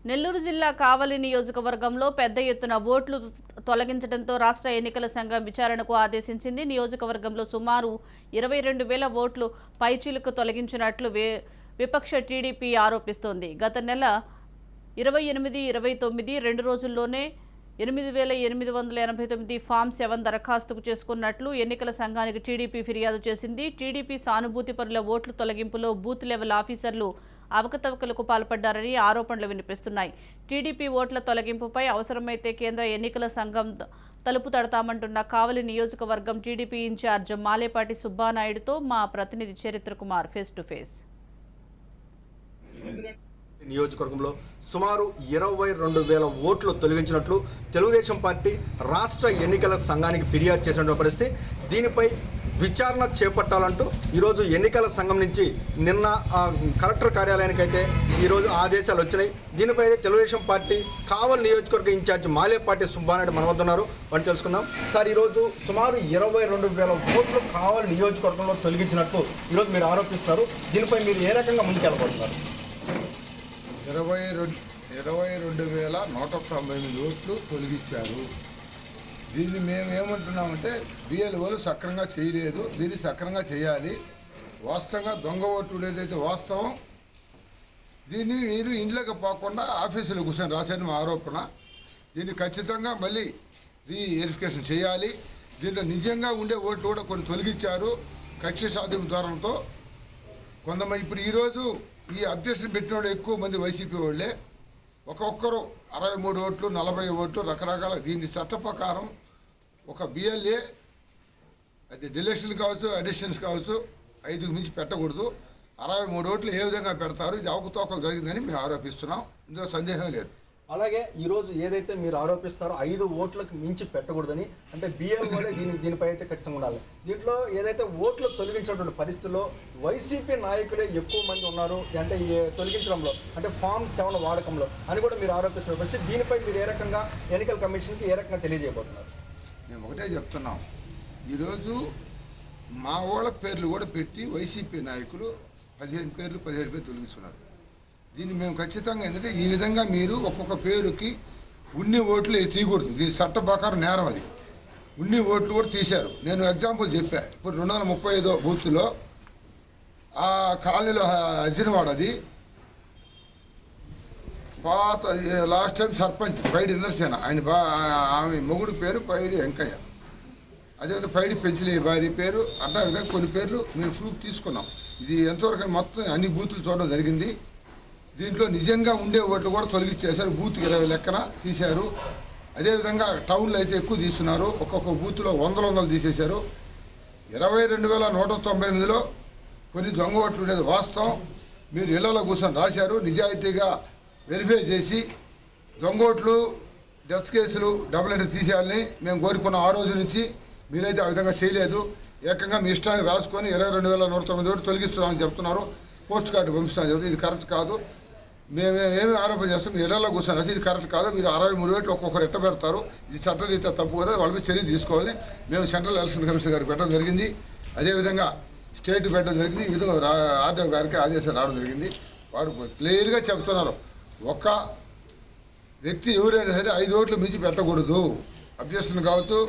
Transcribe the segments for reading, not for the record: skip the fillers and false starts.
నెల్లూరు జిల్లా కావలి నియోజకవర్గంలో పెద్ద ఎత్తున ఓట్లు తొలగించడంతో రాష్ట్ర ఎన్నికల సంఘం విచారణకు ఆదేశించింది. నియోజకవర్గంలో సుమారు 22,000 ఓట్లు పైచిలుకు తొలగించినట్లు విపక్ష టీడీపీ ఆరోపిస్తోంది. గత నెల 28, 29 రెండు రోజుల్లోనే 8,889 ఫామ్ 7 దరఖాస్తు చేసుకున్నట్లు ఎన్నికల సంఘానికి టీడీపీ ఫిర్యాదు చేసింది. టీడీపీ సానుభూతి పరుల ఓట్లు తొలగింపులో బూత్ లెవెల్ ఆఫీసర్లు అవకతవకలకు పాల్పడ్డారని ఆరోపణలు వినిపిస్తున్నాయి. టీడీపీ ఓట్ల తొలగింపుపై అవసరమైతే కేంద్ర ఎన్నికల సంఘం తలుపు తడతామంటున్న కావలి నియోజకవర్గం టీడీపీ ఇన్ఛార్జ్ మాలేపాటి సుబ్బానాయుడుతో మా ప్రతినిధి చరిత్ర కుమార్ ఫేస్ టు ఫేస్. నియోజకవర్గంలో సుమారు 22,000 ఓట్లు తొలగించినట్లు తెలుగుదేశం పార్టీ రాష్ట్ర ఎన్నికల సంఘానికి ఫిర్యాదు చేసిన పరిస్థితి. దీనిపై విచారణ చేపట్టాలంటూ ఈరోజు ఎన్నికల సంఘం నుంచి నిన్న కలెక్టర్ కార్యాలయానికి అయితే ఈరోజు ఆదేశాలు వచ్చినాయి. దీనిపై అయితే తెలుగుదేశం పార్టీ కావలి నియోజకవర్గ ఇన్ఛార్జ్ మాలేపాటి సుబ్బానాయుడు మన వద్ద ఉన్నారు. అని తెలుసుకుందాం. సార్, ఈరోజు సుమారు 22,000 ఓట్లు కావలి నియోజకవర్గంలో తొలగించినట్టు ఈరోజు మీరు ఆరోపిస్తున్నారు. దీనిపై మీరు ఏ రకంగా ముందుకెళ్ళబోతున్నారు? 22,198 ఓట్లు తొలగించారు. దీన్ని మేము ఏమంటున్నామంటే బిఎల్ఓలు సక్రమంగా చేయలేదు, దీన్ని సక్రమంగా చేయాలి. వాస్తవంగా దొంగ ఓట్లు ఏదైతే వాస్తవం, దీన్ని మీరు ఇంట్లోకి పోకుండా ఆఫీసులో కూర్చొని రాశారని మా ఆరోపణ. దీన్ని ఖచ్చితంగా మళ్ళీ రీవెరిఫికేషన్ చేయాలి. దీంట్లో నిజంగా ఉండే ఓట్లు కూడా కొన్ని తొలగించారు కక్ష సాధింపు ద్వారంతో. కొంతమంది ఇప్పుడు ఈరోజు ఈ అబ్జెక్షన్ పెట్టిన వాళ్ళు ఎక్కువ మంది వైసీపీ వాళ్ళే. ఒక్కొక్కరు 63 ఓట్లు, 40 ఓట్లు రకరకాల. దీని చట్ట ప్రకారం ఒక బిఎల్ఏ అది డిలెక్షన్ కావచ్చు, అడిషన్స్ కావచ్చు, 5కు మించి పెట్టకూడదు. 63 ఓట్లు ఏ విధంగా పెడతారు? ఇది అవకతవకలు జరిగిందని మేము ఆరోపిస్తున్నాం. ఇందులో సందేహం లేదు. అలాగే ఈరోజు ఏదైతే మీరు ఆరోపిస్తారో 5 ఓట్లకు మించి పెట్టకూడదని, అంటే బిఎల్ఓలే దీనిపై అయితే ఖచ్చితంగా ఉండాలి. దీంట్లో ఏదైతే ఓట్లు తొలగించినటువంటి పరిస్థితుల్లో వైసీపీ నాయకులే ఎక్కువ మంది ఉన్నారు, అంటే ఈ తొలగించడంలో, అంటే ఫామ్ 7 వాడకంలో అని కూడా మీరు ఆరోపిస్తున్న పరిస్థితి. దీనిపై మీరు ఏ రకంగా ఎన్నికల కమిషన్కి ఏ రకంగా తెలియజేయబోతున్నారు? మేము ఒకటే చెప్తున్నాం, ఈరోజు మా వాళ్ళ పేర్లు కూడా పెట్టి వైసీపీ నాయకులు 15 పేర్లు 17 పేర్లు తొలగిస్తున్నారు. దీన్ని మేము ఖచ్చితంగా, ఎందుకంటే ఈ విధంగా మీరు ఒక్కొక్క పేరుకి ఉన్ని ఓట్లు తీయకూడదు. దీని చట్ట ప్రకారం నేరం అది. ఉన్ని ఓట్లు కూడా తీశారు. నేను ఎగ్జాంపుల్ చెప్పా. ఇప్పుడు 235 బూత్లో ఆ కాలనీలో అజినవాడ, అది పాత లాస్ట్ టైం సర్పంచ్ పైడి ఇంద్రసేన, ఆమె మొగుడు పేరు పైడి వెంకయ్య, అదేవిధంగా పైడి పెంచలే భార్య పేరు, అట్లా విధంగా కొన్ని పేర్లు మేము ప్రూఫ్ తీసుకున్నాం. ఇది ఎంతవరకు మొత్తం అన్ని బూతులు చూడడం జరిగింది. దీంట్లో నిజంగా ఉండే ఓట్లు కూడా తొలగించేశారు. బూత్కి 20 లెక్కన తీశారు. అదేవిధంగా టౌన్లో అయితే ఎక్కువ తీస్తున్నారు. ఒక్కొక్క బూత్లో 100 తీసేశారు. 22,198లో కొన్ని దొంగ ఓట్లు ఉండేది వాస్తవం. మీరు ఇళ్లలో కూర్చొని రాశారు. నిజాయితీగా వెరిఫై చేసి దొంగ ఓట్లు, డెత్ కేసులు, డబుల్ ఎంట్రీ తీసేయాలని మేము కోరుకున్నాం. ఆ రోజు నుంచి మీరైతే ఆ విధంగా చేయలేదు. ఏకంగా మీ ఇష్టాన్ని రాసుకొని 22,109 ఓట్లు తొలగిస్తున్నామని చెప్తున్నారు. పోస్ట్ కార్డు పంపిస్తున్నామని చెప్తున్నారు. ఇది కరెక్ట్ కాదు. మేమేమి ఆరోపణ చేస్తాం? మీరు ఇళ్లలో కూర్చొని ఇది కరెక్ట్ కాదు. మీరు 63 ఓట్లు ఒక్కొక్కరు ఎట్ట పెడతారు? ఇది చట్టరీత్యా తప్పు కదా. వాళ్ళ మీద చర్య తీసుకోవాలి. మేము సెంట్రల్ ఎలక్షన్ కమిషన్ గారికి పెట్టడం జరిగింది. అదేవిధంగా స్టేట్ పెట్టడం జరిగింది. ఈ విధంగా ఆర్డీఓ గారికి ఆదేశాలు రావడం జరిగింది. వాడు క్లియర్గా చెప్తున్నారు, ఒక వ్యక్తి ఎవరైనా సరే 5 ఓట్లు మించి పెట్టకూడదు. అబ్జెక్షన్ కావచ్చు,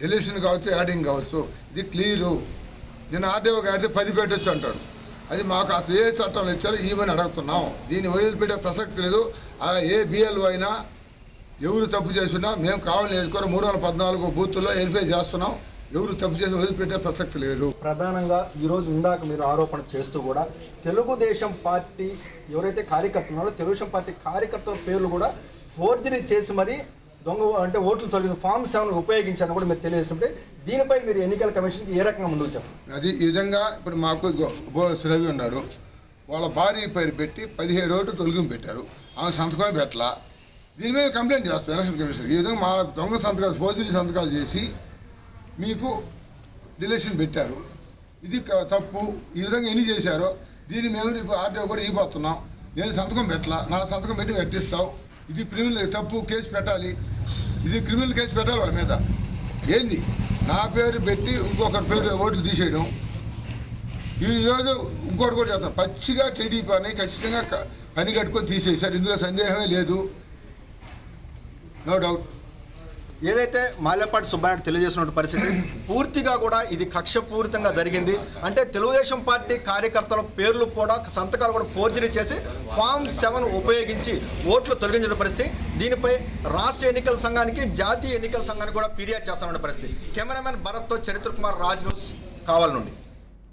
డెలిషన్ కావచ్చు, యాడింగ్ కావచ్చు. ఇది క్లియరు. నేను ఆర్డీఓ గారికి 10 పెట్టచ్చు అంటాడు. అది మాకు అసలు ఏ చట్టాలు ఇచ్చారో ఈవెన్ అడుగుతున్నాం. దీన్ని వదిలిపెట్టే ప్రసక్తి లేదు. ఏ బిఎల్ఓ అయినా ఎవరు తప్పు చేస్తున్నా మేము కావాలని వేసుకోరు. 314 బూత్తుల్లో వెరిఫై చేస్తున్నాం. ఎవరు తప్పు చేసి వదిలిపెట్టే ప్రసక్తి లేదు. ప్రధానంగా ఈరోజు ఇందాక మీరు ఆరోపణ చేస్తూ కూడా తెలుగుదేశం పార్టీ ఎవరైతే కార్యకర్తలు ఉన్నారో తెలుగుదేశం పార్టీ కార్యకర్తల పేర్లు కూడా ఫోర్జరీ చేసి మరి దొంగ అంటే ఓట్లు తొలగి ఫామ్ 7 ఉపయోగించారని కూడా మీరు తెలియజేస్తుంటే దీనిపై మీరు ఎన్నికల కమిషన్కి ఏ రకంగా ముందుకు చెప్పండి? అది ఈ విధంగా ఇప్పుడు మాకు రవి ఉన్నాడు, వాళ్ళ భార్య పేరు పెట్టి 17 ఓట్లు తొలగింపు పెట్టారు. ఆమె సంతకమే పెట్టలా. దీని మీద కంప్లైంట్ చేస్తాం ఎలక్షన్ కమిషన్. ఈ విధంగా మా దొంగ సంతకాలు, ఫోర్జరీ సంతకాలు చేసి మీకు డిలెక్షన్ పెట్టారు. ఇది తప్పు. ఈ విధంగా ఎన్ని చేశారో దీన్ని మేము ఇప్పుడు ఆర్డీఓ కూడా ఇవ్వబోతున్నాం. నేను సంతకం పెట్టలా, నా సంతకం పెట్టి పెట్టిస్తావు. ఇది క్రిమినల్ తప్పు, కేసు పెట్టాలి. ఇది క్రిమినల్ కేసు పెట్టాలి వాళ్ళ మీద. ఏంది నా పేరు పెట్టి ఇంకొకరి పేరు ఓట్లు తీసేయడం? ఈరోజు ఇంకోటి కూడా చేస్తాను. పచ్చిగా టీడీపీ అని ఖచ్చితంగా పని కట్టుకొని తీసేశారు. ఇందులో సందేహమే లేదు, నో డౌట్. ఏదైతే మాల్యపాటి సుబ్బారెడ్డి తెలియజేసిన పరిస్థితి పూర్తిగా కూడా ఇది కక్షపూరితంగా జరిగింది. అంటే తెలుగుదేశం పార్టీ కార్యకర్తల పేర్లు కూడా సంతకాలు కూడా ఫోర్జరీ చేసి ఫామ్ 7 ఉపయోగించి ఓట్లు తొలగించిన పరిస్థితి. దీనిపై రాష్ట్ర ఎన్నికల సంఘానికి, జాతీయ ఎన్నికల సంఘానికి కూడా ఫిర్యాదు చేస్తామన్న పరిస్థితి. కెమెరామెన్ భరత్తో చరిత్ర కుమార్, రాజ్ న్యూస్, కావలి నుండి.